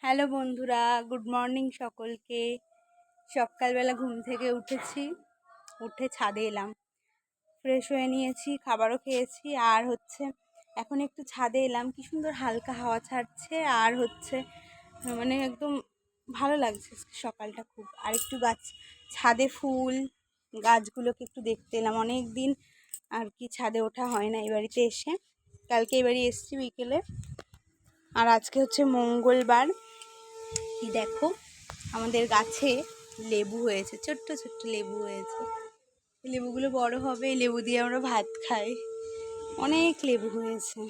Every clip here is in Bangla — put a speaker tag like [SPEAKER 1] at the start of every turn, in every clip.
[SPEAKER 1] হ্যালো বন্ধুরা, গুড মর্নিং সকলকে। সকালবেলা ঘুম থেকে উঠে ছাদে এলাম, ফ্রেশ হয়ে নিয়েছি, খাবারও খেয়েছি। আর এখন একটু ছাদে এলাম, কি সুন্দর হালকা হাওয়া ছাড়ছে। আর মানে একদম ভালো লাগছে সকালটা খুব। আর একটু ছাদে ফুল গাছগুলোকে একটু দেখতে এলাম। অনেক দিন আর কি ছাদে ওঠা হয় না এই বাড়িতে এসে। কালকে এই বাড়ি এসেছি বিকেলে। আর আজকে মঙ্গলবার। কি দেখো, আমাদের গাছে লেবু হয়েছে, ছোট্ট ছোট্ট লেবু হয়েছে। লেবুগুলো বড় হবে, এই লেবু দিয়ে আমরা ভাত খাই। অনেক লেবু হয়েছে।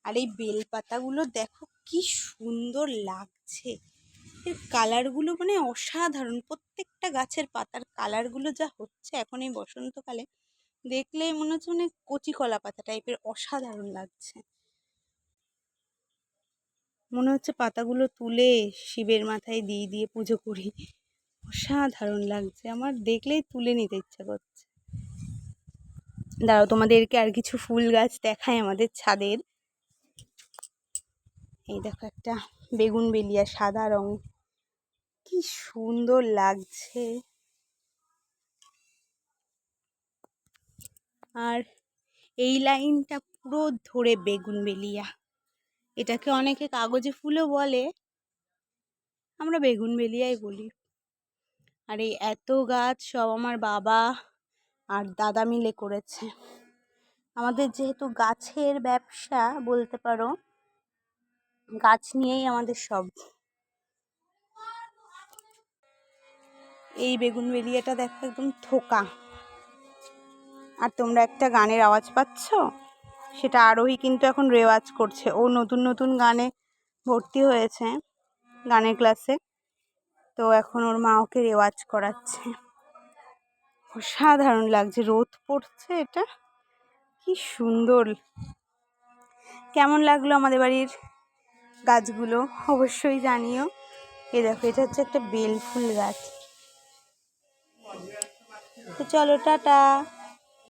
[SPEAKER 1] আর এই বেলপাতাগুলো দেখো কি সুন্দর লাগছে। এর কালারগুলো মানে অসাধারণ। প্রত্যেকটা গাছের পাতার কালারগুলো যা হচ্ছে এখন এই বসন্তকালে, দেখলেই মনে হচ্ছে কচি কলা পাতা টাইপের, অসাধারণ লাগছে। মনে হচ্ছে পাতাগুলো তুলে শিবের মাথায় দিয়ে দিয়ে পুজো করি। অসাধারণ লাগছে, আমার দেখলেই তুলে নিতে ইচ্ছা করছে। দাঁড়াও, তোমাদেরকে আর কিছু ফুল গাছ দেখায় আমাদের ছাদের। এই দেখো, একটা বেগুনবেলিয়া সাদা রং, কি সুন্দর লাগছে। আর এই লাইনটা পুরো ধরে বেগুনবেলিয়া। এটাকে অনেকে কাগজে ফুলও বলে, আমরা বেগুনবেলিয়াই বলি। আর এই এত গাছ সব আমার বাবা আর দাদা মিলে করেছে। আমাদের যেহেতু গাছের ব্যবসা বলতে পারো, গাছ নিয়েই আমাদের সব। এই বেগুনবেলিয়াটা দেখো একদম থোকা। আর তোমরা একটা গানের আওয়াজ পাচ্ছ, সেটা আরোহী কিন্তু এখন রেওয়াজ করছে। ও নতুন নতুন গানে ভর্তি হয়েছে, গানের ক্লাসে। তো এখন ওর মা ওকে রেওয়াজ করাচ্ছে। অসাধারণ লাগছে, রোদ পড়ছে, এটা কি সুন্দর। কেমন লাগলো আমাদের বাড়ির গাছগুলো অবশ্যই জানিও। এ দেখো, এটা হচ্ছে একটা বেল ফুল গাছ। তো চলো, টাটা।